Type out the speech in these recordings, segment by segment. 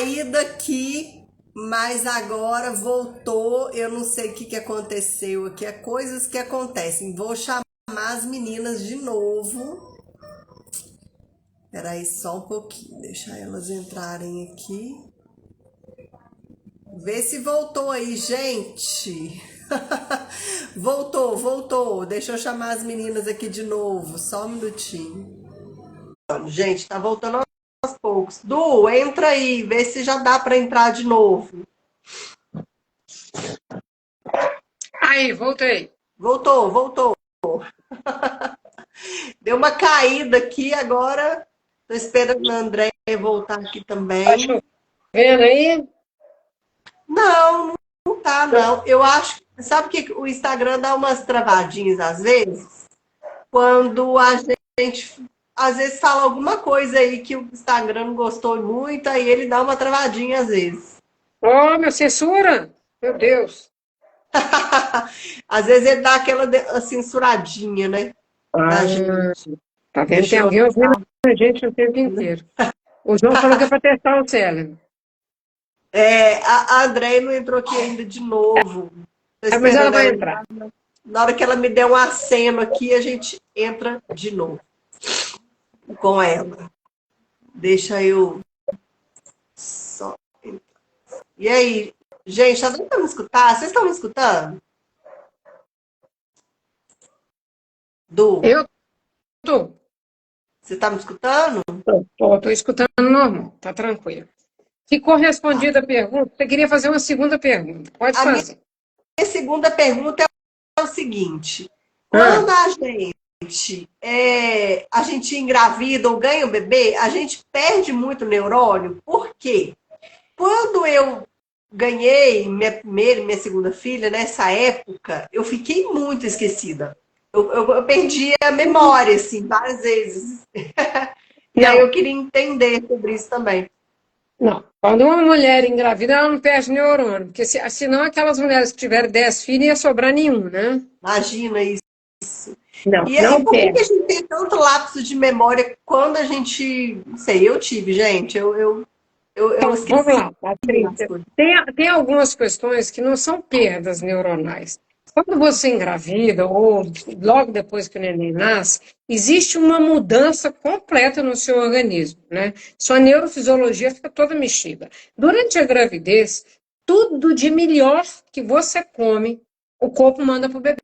caída aqui, mas agora voltou. Eu não sei o que que aconteceu aqui. É coisas que acontecem. Vou chamar as meninas de novo. Peraí, só um pouquinho. Deixa elas entrarem aqui. Vê se voltou aí, gente. Voltou, voltou. Deixa eu chamar as meninas aqui de novo. Só um minutinho. Gente, tá voltando aos poucos. Du, entra aí, vê se já dá para entrar de novo. Aí, voltei. Voltou, voltou. Deu uma caída aqui agora. Tô esperando a Andréia voltar aqui Tá também. chovendo aí? Não, não tá, não. Eu acho. Sabe que o Instagram dá umas travadinhas às vezes? Quando a gente às vezes fala alguma coisa aí que o Instagram não gostou muito, aí ele dá uma travadinha às vezes. Ô, meu, censura! Meu Deus. Às vezes ele dá aquela censuradinha, né? Na Ah, gente. tá vendo? Deixa Tem eu. alguém ouvindo a gente o tempo inteiro. O João falou que é para testar o cérebro. É, a Andréia não entrou aqui ainda de novo. Tô Ah, mas ela esperando vai ela entrar. entrar. Na hora que ela me der um aceno aqui, a gente entra de novo com ela. Deixa eu só. E aí, gente, tá dando pra me escutar? Vocês estão me escutando? Du, Eu tô. você tá me escutando? Tô escutando normal, tá tranquilo. Ficou Tá. respondida a pergunta? Você queria fazer uma segunda pergunta? Pode A minha fazer. segunda pergunta é o seguinte: Ah, quando a gente engravida ou ganha o bebê, a gente perde muito neurônio. Por quê? Quando eu ganhei minha primeira e minha segunda filha, nessa época, eu fiquei muito esquecida. Eu perdi a memória, assim, várias vezes. E aí não, eu queria entender sobre isso também. não. Quando uma mulher engravida, ela não perde neurônio, porque senão aquelas mulheres que tiveram 10 filhos, não ia sobrar nenhum, né? Imagina isso. Não, E não por que a perde. gente tem tanto lapso de memória quando a gente. Não sei, eu tive, gente. Eu Então, vamos esqueci lá, as Patrícia. coisas. Tem algumas questões que não são perdas neuronais. Quando você engravida, ou logo depois que o neném nasce, existe uma mudança completa no seu organismo, né? Sua neurofisiologia fica toda mexida. Durante a gravidez, tudo de melhor que você come, o corpo manda para o bebê.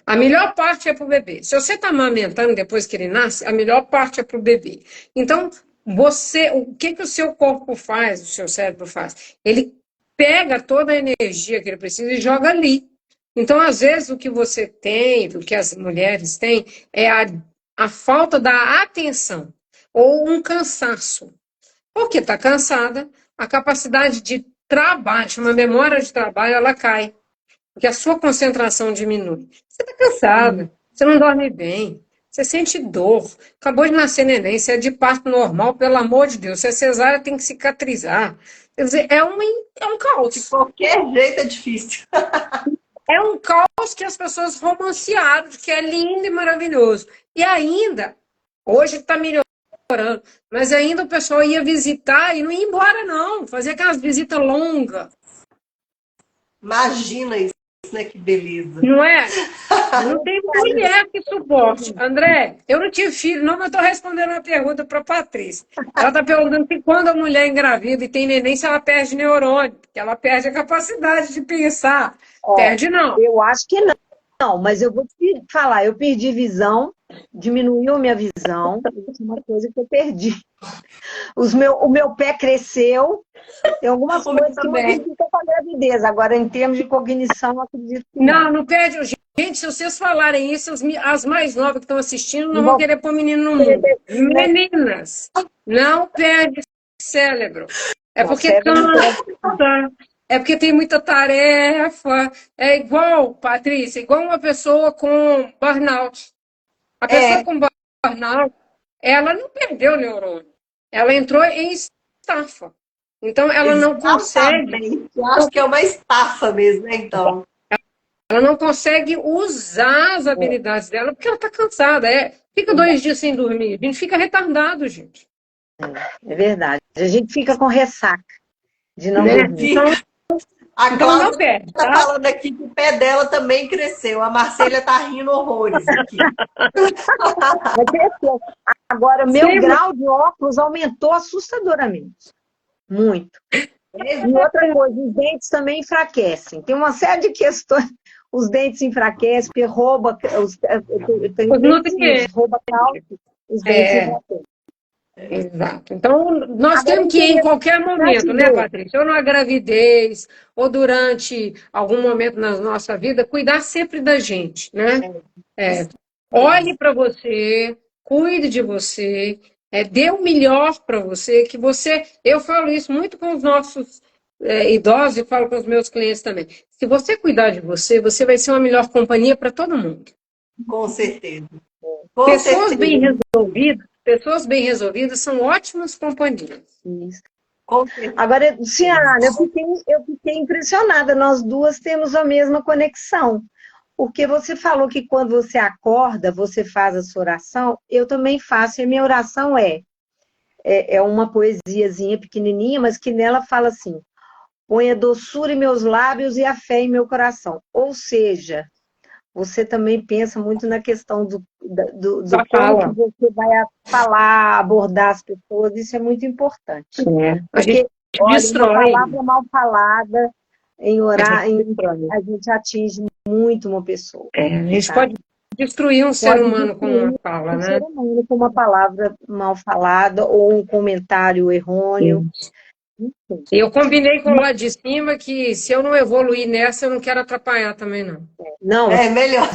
A melhor parte é para o bebê. Se você está amamentando depois que ele nasce, a melhor parte é para o bebê. Então, o que o seu corpo faz, o seu cérebro faz? Ele pega toda a energia que ele precisa e joga ali. Então, às vezes, o que você tem, o que as mulheres têm, é a falta da atenção ou um cansaço. Porque está cansada, a capacidade de trabalho, uma memória de trabalho, ela cai porque a sua concentração diminui. Você está Sim. cansada, você não dorme bem, você sente dor. Acabou de nascer neném, você é de parto normal, pelo amor de Deus. Se é cesárea, tem que cicatrizar. Quer dizer, é um De caos. qualquer jeito é difícil. É um caos que as pessoas romancearam, que é lindo e maravilhoso. E ainda, hoje está melhorando, mas ainda o pessoal ia visitar e não ia embora, não. Fazia aquelas visitas longas. Imagina isso, né? Que beleza. Não é? Não tem mulher que suporte. André, eu não tive filho, não, mas estou respondendo uma pergunta para a Patrícia. Ela está perguntando se quando a mulher engravida e tem neném, se ela perde neurônio, porque ela perde a capacidade de pensar. Ó, Perde não. eu acho que não, mas eu vou te falar, eu perdi visão, diminuiu minha visão, isso é uma coisa que eu perdi. O meu pé cresceu, tem algumas O meu coisas que também. modificam com a gravidez, agora em termos de cognição, eu acredito que não. Não, não perde. Gente, se vocês falarem isso, as mais novas que estão assistindo não Não vão vou querer pôr menino no querer mundo. ter filho, né? Meninas, não perde cérebro. É Não, porque cérebro não perde. cansa, é porque tem muita tarefa. É igual, Patrícia, igual uma pessoa com burnout. A pessoa É, com burnout, ela não perdeu o neurônio. Ela entrou em estafa. Então, ela não consegue. exatamente. Eu acho que é uma estafa mesmo, né? Então. Ela não consegue usar as habilidades dela porque ela está cansada. Fica 2 dias sem dormir. A gente fica retardado, gente. É verdade. A gente fica com ressaca de não Né? dormir. A Então não Cláudia perde, está tá? falando aqui que o pé dela também cresceu. A Marcêlia está rindo horrores aqui. Mas cresceu. Agora, meu Sim, grau de óculos aumentou assustadoramente. Muito. E outra coisa, os dentes também enfraquecem. Tem uma série de questões. Os dentes enfraquecem, porque rouba. Eu tenho os três filhos, nutrientes. rouba cálcio, os dentes É, enfraquecem. exato. Então, nós Agora, temos que ir em interessante qualquer momento, né, ver. Patrícia? Ou na gravidez, ou durante algum momento na nossa vida, cuidar sempre da gente, né? É, olhe para você, cuide de você, dê o melhor para você, que você. Eu falo isso muito com os nossos idosos e falo com os meus clientes também. Se você cuidar de você, você vai ser uma melhor companhia para todo mundo. Com certeza. Com certeza. Pessoas bem resolvidas são ótimas companhias. Isso. Com certeza. Agora, Ciara, eu fiquei impressionada. Nós duas temos a mesma conexão. Porque você falou que quando você acorda, você faz a sua oração. Eu também faço. E a minha oração é uma poesiazinha pequenininha, mas que nela fala assim: põe a doçura em meus lábios e a fé em meu coração. Ou seja, você também pensa muito na questão do Só como fala. que você vai falar, abordar as pessoas. Isso é muito importante. A gente Porque, olha, uma destrói. palavra mal falada, em orar, a gente atinge muito uma pessoa. A gente sabe? pode destruir um ser humano com uma fala, um né? ser humano com uma palavra mal falada ou um comentário errôneo. Enfim. Eu combinei com o lá de cima que se eu não evoluir nessa, eu não quero atrapalhar também, não. Não, É melhor.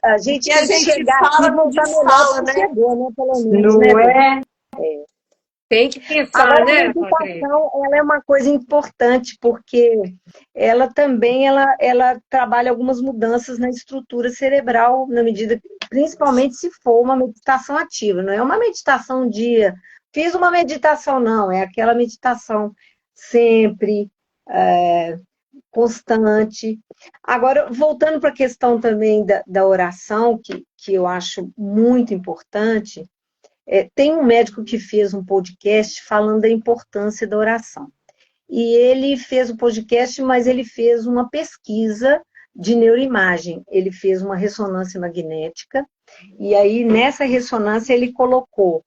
a gente E a tem que gente chegar aqui fala, e não voltar melhor desfala, do que né? chegou, né? Pelo menos, Não né? é? Tem que pensar, Agora, a né, Patrícia? meditação, ela é uma coisa importante, porque ela também ela trabalha algumas mudanças na estrutura cerebral, na medida, principalmente se for uma meditação ativa. Não é uma meditação um dia, fiz uma meditação, não, é aquela meditação sempre, constante. Agora, voltando para a questão também da oração, que eu acho muito importante, tem um médico que fez um podcast falando da importância da oração. E ele fez o podcast, mas ele fez uma pesquisa de neuroimagem. Ele fez uma ressonância magnética, e aí nessa ressonância ele colocou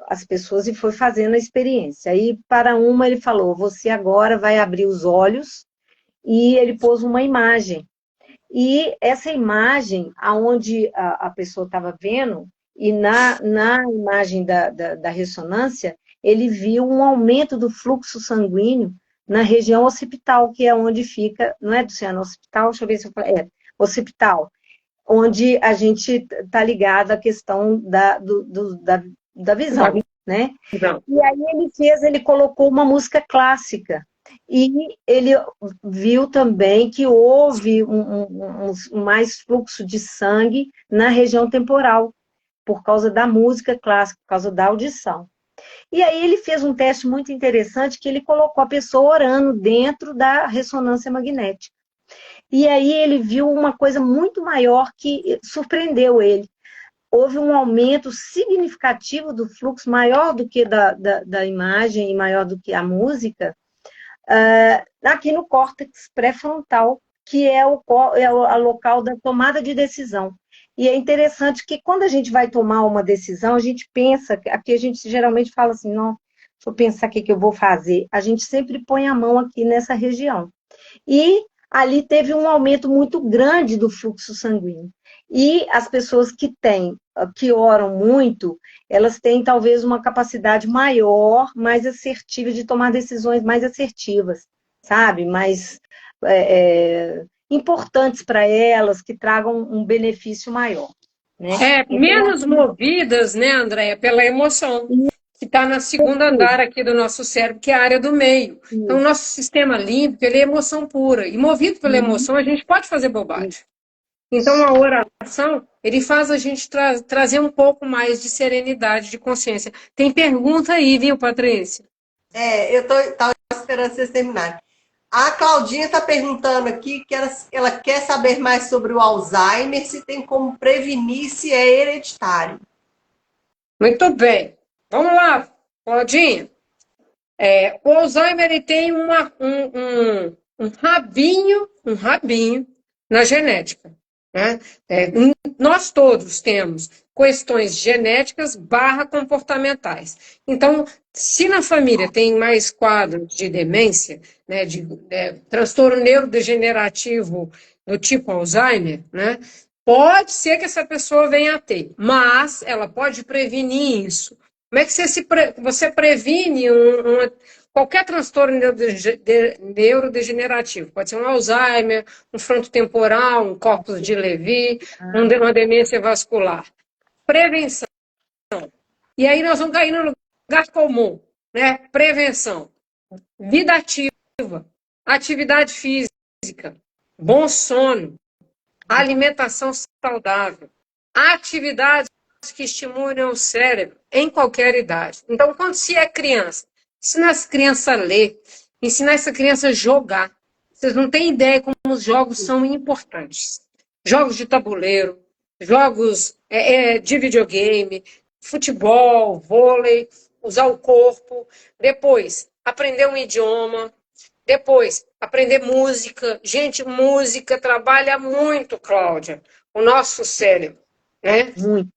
as pessoas e foi fazendo a experiência. Aí, para uma, ele falou: você agora vai abrir os olhos, e ele pôs uma imagem. E essa imagem, aonde a pessoa estava vendo, e na imagem da ressonância, ele viu um aumento do fluxo sanguíneo na região occipital, que é onde fica, não é, Luciana, occipital? Deixa eu ver se eu falei. Occipital, onde a gente está ligado à questão da visão, né? Não. E aí ele colocou uma música clássica. E ele viu também que houve mais fluxo de sangue na região temporal, por causa da música clássica, por causa da audição. E aí ele fez um teste muito interessante, que ele colocou a pessoa orando dentro da ressonância magnética. E aí ele viu uma coisa muito maior que surpreendeu ele. Houve um aumento significativo do fluxo, maior do que da imagem e maior do que a música, aqui no córtex pré-frontal, que é o local da tomada de decisão. E é interessante que quando a gente vai tomar uma decisão, a gente pensa, aqui a gente geralmente fala assim, não, deixa eu pensar o que eu vou fazer. A gente sempre põe a mão aqui nessa região. E ali teve um aumento muito grande do fluxo sanguíneo. E as pessoas que oram muito, elas têm talvez uma capacidade maior, mais assertiva, de tomar decisões mais assertivas, sabe? Mais importantes para elas, que tragam um benefício maior. Né? Menos movidas, né, Andréia, pela emoção, que está na segunda andar aqui do nosso cérebro, que é a área do meio. Então, o nosso sistema límbico, ele é emoção pura. E movido pela emoção, a gente pode fazer bobagem. Então, a oração, ele faz a gente trazer um pouco mais de serenidade, de consciência. Tem pergunta aí, viu, Patrícia? Eu estava esperando vocês terminarem. A Claudinha está perguntando aqui que ela quer saber mais sobre o Alzheimer, se tem como prevenir, se é hereditário. Muito bem. Vamos lá, Claudinha. O Alzheimer ele tem um rabinho na genética. Né? Nós todos temos questões genéticas barra comportamentais. Então, se na família tem mais quadros de demência, né, de transtorno neurodegenerativo do tipo Alzheimer, né, pode ser que essa pessoa venha a ter, mas ela pode prevenir isso. Como é que você previne qualquer transtorno neurodegenerativo? Pode ser um Alzheimer, um frontotemporal, um corpus de Levy, uma demência vascular. Prevenção. E aí nós vamos cair no lugar comum, né? Prevenção. Vida ativa, atividade física, bom sono, alimentação saudável, atividades que estimulem o cérebro em qualquer idade. Então, quando se é criança, ensinar essa criança a ler, ensinar essa criança a jogar. Vocês não têm ideia como os jogos são importantes. Jogos de tabuleiro, jogos de videogame, futebol, vôlei, usar o corpo. Depois, aprender um idioma. Depois, aprender música. Gente, música trabalha muito, Cláudia, o nosso cérebro. Né? Muito.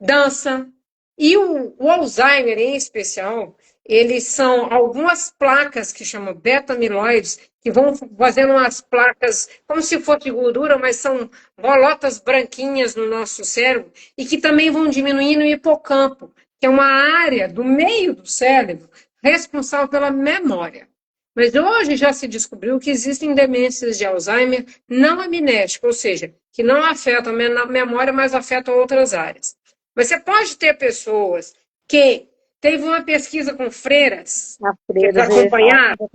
Dança. E o Alzheimer, em especial, eles são algumas placas que chamam beta-amiloides, que vão fazendo umas placas como se fosse gordura, mas são bolotas branquinhas no nosso cérebro, e que também vão diminuindo o hipocampo, que é uma área do meio do cérebro responsável pela memória. Mas hoje já se descobriu que existem demências de Alzheimer não amnéticas, ou seja, que não afetam a memória, mas afetam outras áreas. Mas você pode ter pessoas que teve uma pesquisa com freiras, que eles acompanharam,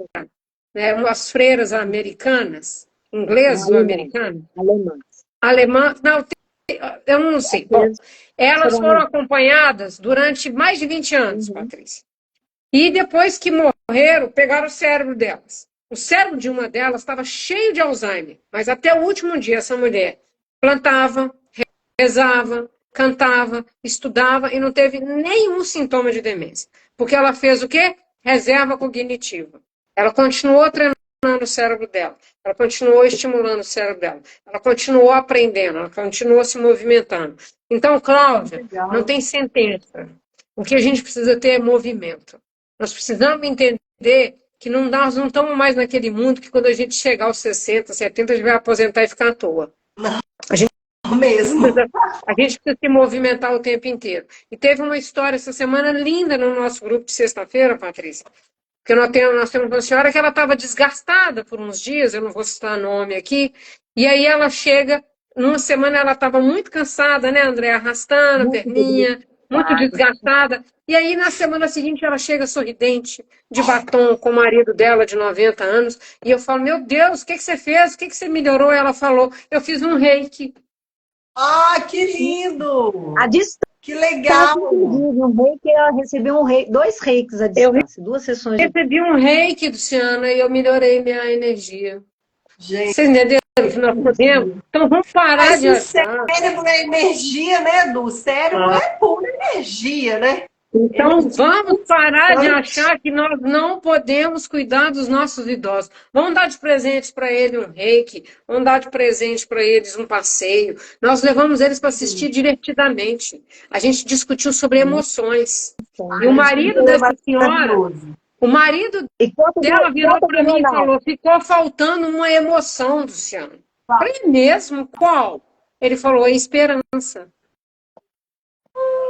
né, umas freiras americanas, inglesas ou americanas? Alemãs. Não, eu não sei. Bom, elas foram acompanhadas durante mais de 20 anos, Patrícia. E depois que morreram, pegaram o cérebro delas. O cérebro de uma delas estava cheio de Alzheimer, mas até o último dia essa mulher plantava, rezava, cantava, estudava e não teve nenhum sintoma de demência. Porque ela fez o quê? Reserva cognitiva. Ela continuou treinando o cérebro dela, ela continuou estimulando o cérebro dela, ela continuou aprendendo, ela continuou se movimentando. Então, Cláudia, não tem sentença. O que a gente precisa ter é movimento. Nós precisamos entender que nós não estamos mais naquele mundo que quando a gente chegar aos 60, 70, a gente vai aposentar e ficar à toa. Mesmo. A gente precisa se movimentar o tempo inteiro. E teve uma história essa semana linda no nosso grupo de sexta-feira, Patrícia, porque nós temos uma senhora que ela estava desgastada por uns dias, eu não vou citar nome aqui, e aí ela chega, numa semana ela estava muito cansada, né, André? Arrastando a perninha, muito desgastada, e aí na semana seguinte ela chega sorridente, de batom, com o marido dela de 90 anos, e eu falo, meu Deus, o que você fez? O que você melhorou? Ela falou, eu fiz um reiki. Ah, que lindo! A distância. Que legal! Um reiki, eu recebi dois reikis à distância, 2 sessões. Recebi um reiki, Luciana, e eu melhorei minha energia. Gente. Vocês entenderam que nós podemos? Então vamos parar de achar. O cérebro é energia, né, Edu? O cérebro é pura energia, né? Então vamos parar de achar que nós não podemos cuidar dos nossos idosos. Vamos dar de presente para eles um reiki, vamos dar de presente para eles um passeio. Nós levamos eles para assistir divertidamente. A gente discutiu sobre emoções. E o marido dessa senhora, o marido dela virou para mim e falou, ficou faltando uma emoção, Luciano. Falei mesmo? Qual? Ele falou, a esperança.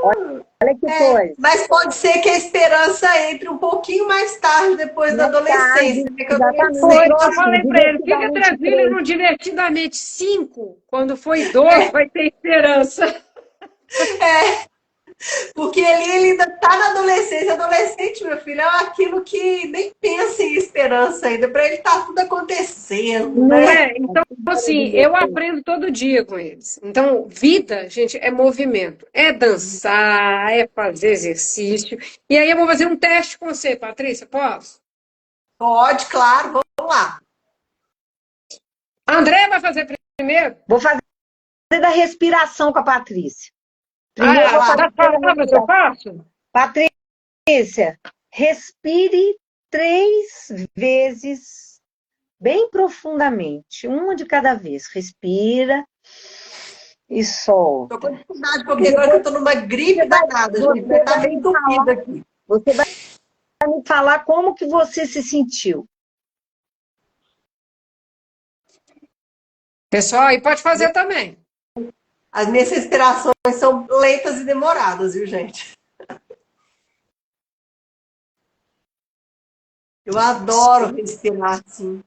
Olha que coisa. Mas pode ser que a esperança entre um pouquinho mais tarde, depois da adolescência. Eu falei para ele, fica tranquilo, no Divertidamente 5, quando foi 2, vai ter esperança. Porque ele ainda está na adolescência. Adolescente, meu filho, é aquilo que nem pensa em esperança ainda. Para ele está tudo acontecendo. Né? Então, assim, eu aprendo todo dia com eles. Então, vida, gente, é movimento. É dançar, é fazer exercício. E aí eu vou fazer um teste com você, Patrícia, posso? Pode, claro. Vamos lá. André vai fazer primeiro? Vou fazer da respiração com a Patrícia. Das palavras eu faço? Patrícia, respire 3 vezes, bem profundamente, uma de cada vez. Respira e solta. Tô com dificuldade, porque agora que eu tô numa gripe danada, gente. Vai estar bem entupida aqui. Você vai me falar como que você se sentiu. Pessoal, aí pode fazer também. As minhas respirações são lentas e demoradas, viu, gente? Eu adoro respirar assim.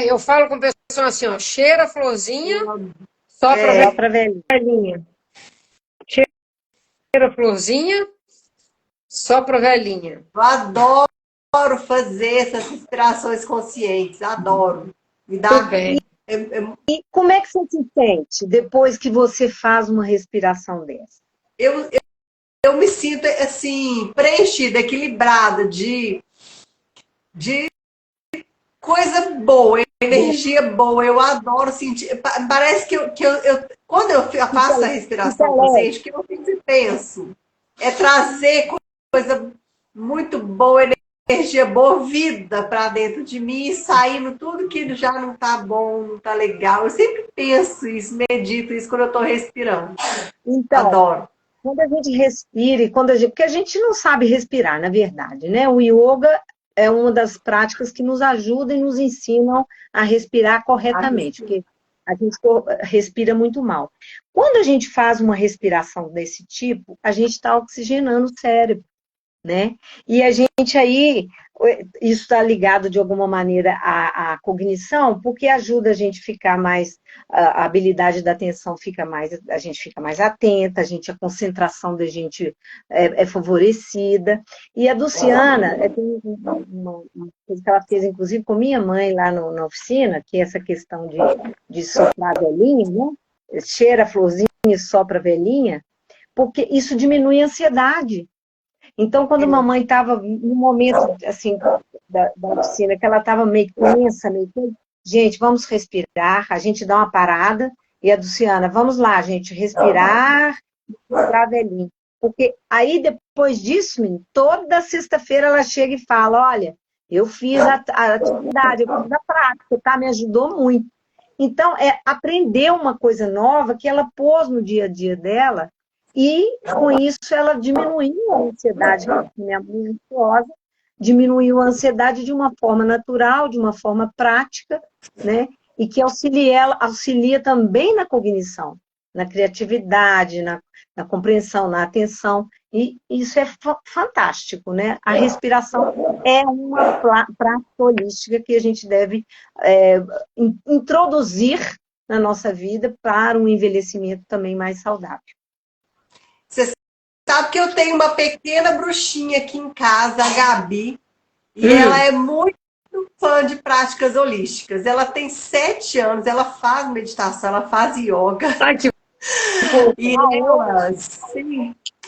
Eu falo com o pessoal assim, ó, cheira a florzinha, sopra Sopra velhinha. Cheira a florzinha, sopra velhinha. Eu adoro fazer essas respirações conscientes, adoro. Me dá Tudo bem. E como é que você se sente depois que você faz uma respiração dessa? Eu me sinto assim, preenchida, equilibrada de coisa boa, energia boa. Eu adoro sentir. Parece que quando eu faço a respiração consciente, o que eu sempre penso é trazer coisa muito boa, energia boa, vida para dentro de mim e saindo tudo que já não tá bom, não tá legal. Eu sempre penso isso, medito isso quando eu tô respirando. Então, Adoro. quando a gente respira, porque a gente não sabe respirar, na verdade, né? O yoga é uma das práticas que nos ajuda e nos ensinam a respirar corretamente, porque a gente respira muito mal. Quando a gente faz uma respiração desse tipo, a gente está oxigenando o cérebro, né? E a gente aí, isso está ligado de alguma maneira à cognição, porque ajuda a gente ficar mais, a habilidade da atenção fica mais, a gente fica mais atenta, a concentração da gente é favorecida. E a Dulciana, tem uma coisa que ela fez, inclusive, com minha mãe lá na oficina, que é essa questão de soprar a velhinha, né? Cheira a florzinha e sopra a velhinha, porque isso diminui a ansiedade. Então, quando a mamãe estava no momento, assim, da oficina, que ela estava meio tensa, gente, vamos respirar, a gente dá uma parada, e a Dulciana, vamos lá, gente, respirar, para velhinho. Porque aí, depois disso, toda sexta-feira ela chega e fala, olha, eu fiz a atividade, eu fiz a prática, tá? Me ajudou muito. Então, é aprender uma coisa nova que ela pôs no dia a dia dela, e, com isso, ela diminuiu a ansiedade, minha mãe ansiosa, diminuiu a ansiedade de uma forma natural, de uma forma prática, né? E que auxilia também na cognição, na criatividade, na compreensão, na atenção. E isso é fantástico, né? A respiração é uma prática holística que a gente deve introduzir na nossa vida para um envelhecimento também mais saudável. Você sabe que eu tenho uma pequena bruxinha aqui em casa, a Gabi, e ela é muito fã de práticas holísticas. Ela tem 7 anos, ela faz meditação, ela faz yoga.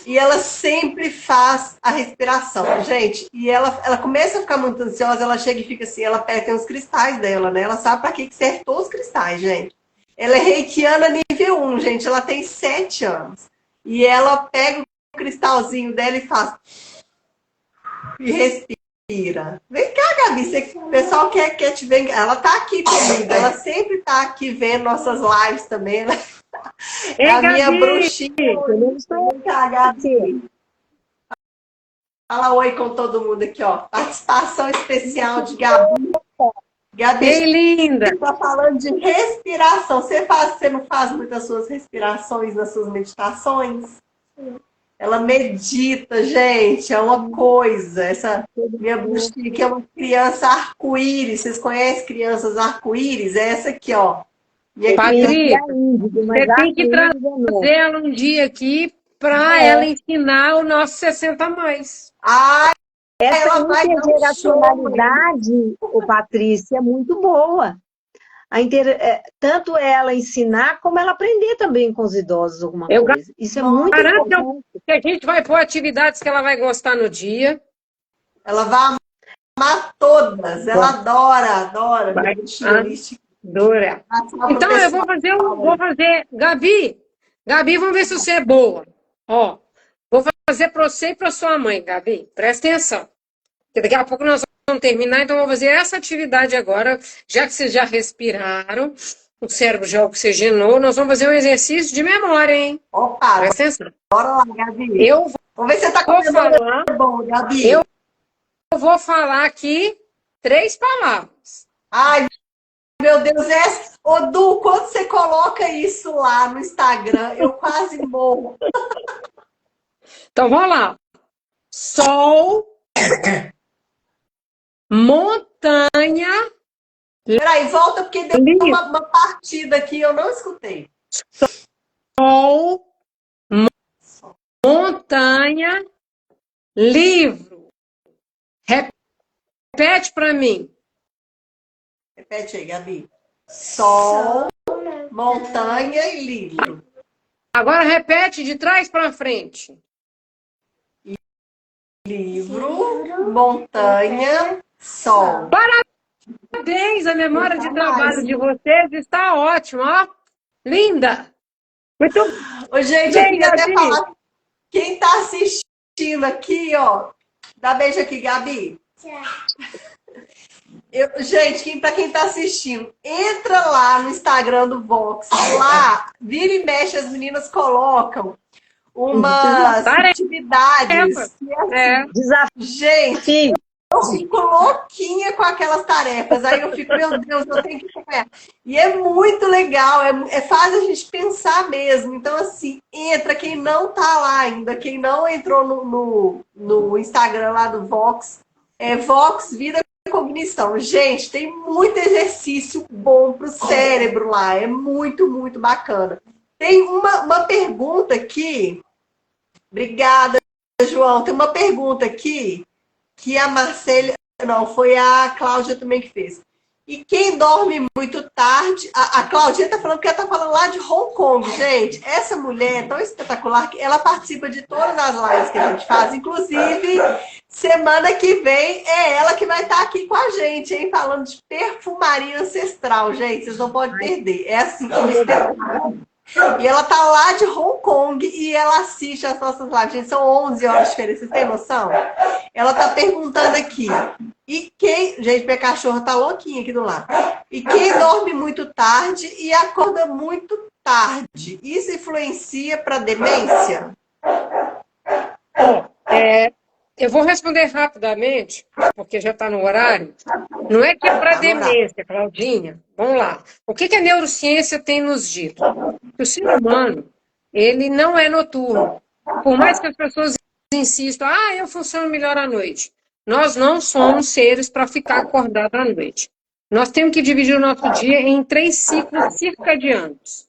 E ela sempre faz a respiração, gente. E ela começa a ficar muito ansiosa, ela chega e fica assim, ela pega os cristais dela, né? Ela sabe para que serve todos os cristais, gente. Ela é reikiana nível 1, gente. Ela tem 7 anos. E ela pega o cristalzinho dela e faz. E respira. Vem cá, Gabi, o pessoal quer te ver. Ela tá aqui comigo, ela sempre tá aqui vendo nossas lives também, né? É a minha bruxinha. Vem cá, Gabi. Fala oi com todo mundo aqui, ó. Participação especial de Gabi. Gabi, que linda! Está falando de respiração. Você não faz muitas suas respirações nas suas meditações? Ela medita, gente, é uma coisa. Essa minha bruxinha que é uma criança arco-íris. Vocês conhecem crianças arco-íris? É essa aqui, ó. Patrícia, você tem que trazer ela um dia aqui para ela ensinar o nosso 60 mais. Essa intergeracionalidade, Patrícia, é muito boa. Tanto ela ensinar, como ela aprender também com os idosos alguma coisa. Isso é muito importante. Que a gente vai pôr atividades que ela vai gostar no dia. Ela vai amar todas. Ela adora. Adora. Então, eu vou fazer. Gabi, vamos ver se você é boa. Ó, Vou fazer para você e para sua mãe, Gabi. Presta atenção. Porque daqui a pouco nós vamos terminar, então eu vou fazer essa atividade agora, já que vocês já respiraram, o cérebro já oxigenou, nós vamos fazer um exercício de memória, hein? Opa, Presta atenção. bora lá, Gabi. Eu Vamos ver se você tá vou comendo falar, bom, Gabi. eu vou falar aqui 3 palavras. Ai, meu Deus, Ô, Du, quando você coloca isso lá no Instagram, eu quase morro. Então vamos lá. Sol, montanha, Peraí, volta, porque deu uma partida aqui, eu não escutei. sol, montanha, livro. Repete para mim. Repete aí, Gabi. Sol, montanha e livro. Agora repete de trás para frente. Livro, montanha, sol. Parabéns, a memória de trabalho de vocês está ótima, ó. Linda. Muito Ô, gente, eu bem, queria até Gabi. falar, quem tá assistindo aqui, ó, dá beijo aqui, Gabi. Gente, para quem tá assistindo, entra lá no Instagram do Vox, lá, vira e mexe, as meninas colocam umas atividades. Gente, eu fico louquinha com aquelas tarefas. Aí eu fico, meu Deus, eu tenho que acompanhar. E é muito legal, faz a gente pensar mesmo. Então, assim, entra quem não tá lá ainda, quem não entrou no Instagram lá do Vox, Vox Vida Cognição. Gente, tem muito exercício bom pro cérebro lá. É muito, muito bacana. Tem uma pergunta aqui. Obrigada, João. Tem uma pergunta aqui que a Marcela... Não, foi a Cláudia também que fez. E quem dorme muito tarde... A Cláudia tá falando que ela tá falando lá de Hong Kong, gente. Essa mulher é tão espetacular que ela participa de todas as lives que a gente faz. Inclusive, semana que vem é ela que vai estar aqui com a gente, hein? Falando de perfumaria ancestral, gente. Vocês não podem perder. É assim, espetacular. E ela tá lá de Hong Kong e ela assiste as nossas lives. Gente, são 11 horas de diferença, vocês têm noção? Ela tá perguntando aqui. E quem... Gente, minha cachorra tá louquinha aqui do lado. E quem dorme muito tarde e acorda muito tarde, isso influencia para demência? Eu vou responder rapidamente, porque já está no horário. Não é que é para demência, Claudinha. Vamos lá. O que a neurociência tem nos dito? Que o ser humano, ele não é noturno. Por mais que as pessoas insistam, eu funciono melhor à noite. Nós não somos seres para ficar acordado à noite. Nós temos que dividir o nosso dia em 3 ciclos circadianos.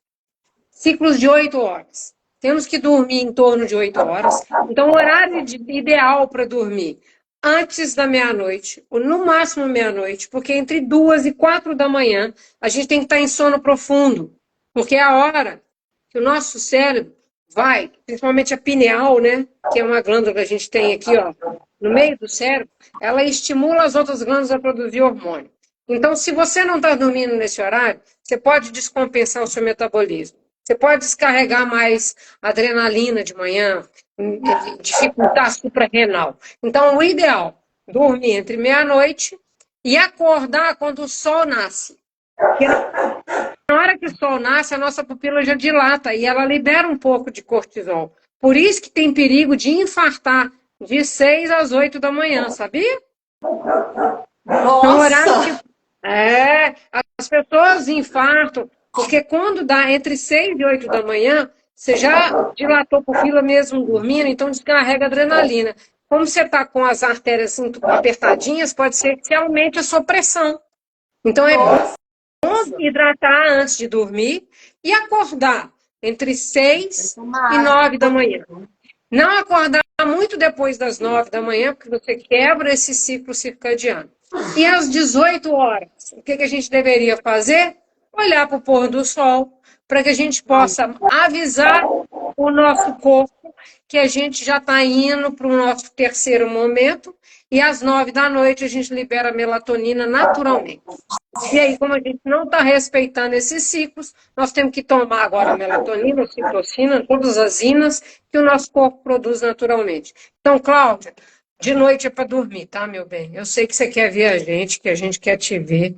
Ciclos de 8 horas. Temos que dormir em torno de 8 horas. Então, o horário ideal para dormir, antes da meia-noite, ou no máximo meia-noite, porque entre 2 e 4 da manhã, a gente tem que estar em sono profundo. Porque é a hora que o nosso cérebro vai, principalmente a pineal, né? Que é uma glândula que a gente tem aqui, ó, no meio do cérebro, ela estimula as outras glândulas a produzir hormônio. Então, se você não está dormindo nesse horário, você pode descompensar o seu metabolismo. Você pode descarregar mais adrenalina de manhã, dificultar a suprarrenal. Então, o ideal, dormir entre meia-noite e acordar quando o sol nasce. Porque na hora que o sol nasce, a nossa pupila já dilata e ela libera um pouco de cortisol. Por isso que tem perigo de infartar de 6 às 8 da manhã, sabia? Nossa! No horário que... as pessoas infartam, porque quando dá entre 6 e 8 da manhã, você já dilatou a pupila mesmo dormindo, então descarrega adrenalina. Como você está com as artérias apertadinhas, pode ser que aumente a sua pressão. Então é bom hidratar antes de dormir e acordar entre 6 e 9 da manhã. Não acordar muito depois das 9 da manhã, porque você quebra esse ciclo circadiano. E às 18 horas, o que a gente deveria fazer? Olhar para o pôr do sol, para que a gente possa avisar o nosso corpo que a gente já está indo para o nosso terceiro momento, e às 9 da noite a gente libera a melatonina naturalmente. E aí, como a gente não está respeitando esses ciclos, nós temos que tomar agora a melatonina, a citocina, todas as inas que o nosso corpo produz naturalmente. Então, Cláudia, de noite é para dormir, tá, meu bem? Eu sei que você quer ver a gente, que a gente quer te ver,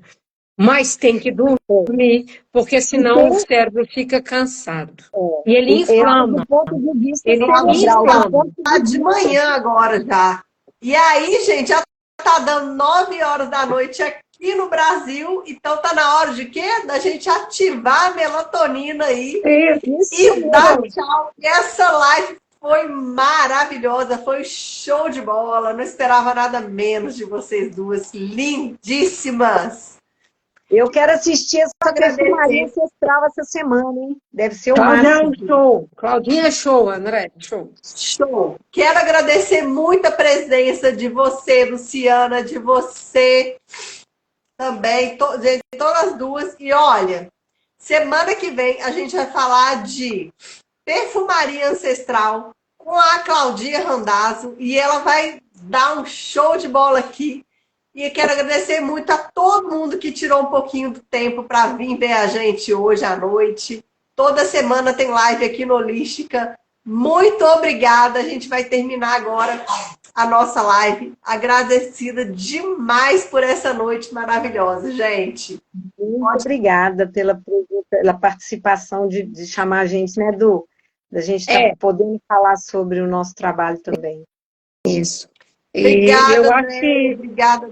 mas tem que dormir, porque senão o Então, cérebro fica cansado. E ele do inflama. ponto de vista Ele cerebral, do inflama. ponto Tá de de vista manhã agora já. E aí, gente, já tá dando 9 horas da noite aqui no Brasil, então tá na hora de quê? Da gente ativar a melatonina aí isso e dar mesmo. tchau. Essa live foi maravilhosa, foi show de bola. Não esperava nada menos de vocês duas, lindíssimas. Eu quero assistir essa perfumaria Agradecer. ancestral essa semana, hein? Deve ser o Cláudia é um máximo. show. Claudinha é show, André. Show. Show. Quero agradecer muito a presença de você, Luciana, de você também, gente, todas as duas. E olha, semana que vem a gente vai falar de perfumaria ancestral com a Claudinha Randazzo e ela vai dar um show de bola aqui. E quero agradecer muito a todo mundo que tirou um pouquinho do tempo para vir ver a gente hoje à noite. Toda semana tem live aqui no Holística. Muito obrigada. A gente vai terminar agora a nossa live. Agradecida demais por essa noite maravilhosa, gente. Muito obrigada pela participação de chamar a gente, né, da gente estar podendo falar sobre o nosso trabalho também. Isso. E Obrigada, eu obrigada.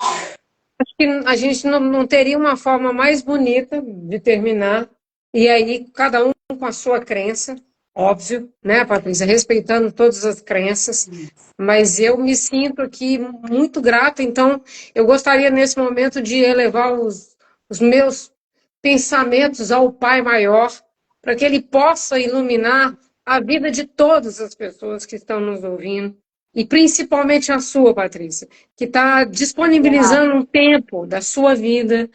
acho que a gente não teria uma forma mais bonita de terminar. E aí, cada um com a sua crença, óbvio, né, Patrícia? Respeitando todas as crenças. Mas eu me sinto aqui muito grata. Então, eu gostaria nesse momento de elevar os meus pensamentos ao Pai Maior, para que Ele possa iluminar a vida de todas as pessoas que estão nos ouvindo. E principalmente a sua, Patrícia, que está disponibilizando um tempo da sua vida,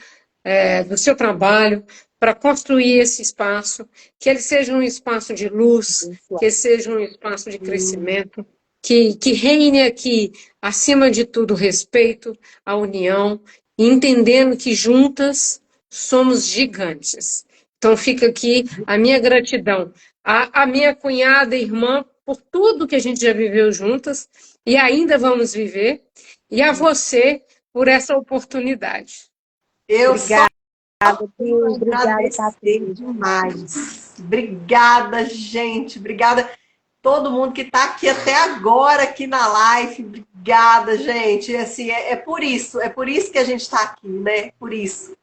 do seu trabalho, para construir esse espaço, que ele seja um espaço de luz, que ele seja um espaço de crescimento, que reine aqui, acima de tudo, o respeito, a união, e entendendo que juntas somos gigantes. Então fica aqui a minha gratidão à minha cunhada e irmã por tudo que a gente já viveu juntas e ainda vamos viver, e a você por essa oportunidade. Obrigada, Obrigada, Patrícia. demais. Obrigada, gente. Obrigada todo mundo que está aqui até agora aqui na live. Obrigada, gente. Assim, é por isso que a gente está aqui, né? Por isso.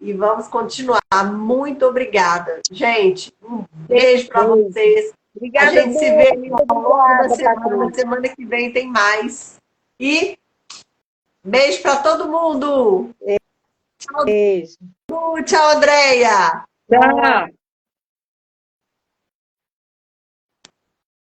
E vamos continuar. Muito obrigada. Gente, um beijo para vocês. Obrigada, a gente se vê ao longo da semana. Patrícia. Semana que vem tem mais. E beijo para todo mundo. Beijo. Tchau, Andréia. Tchau.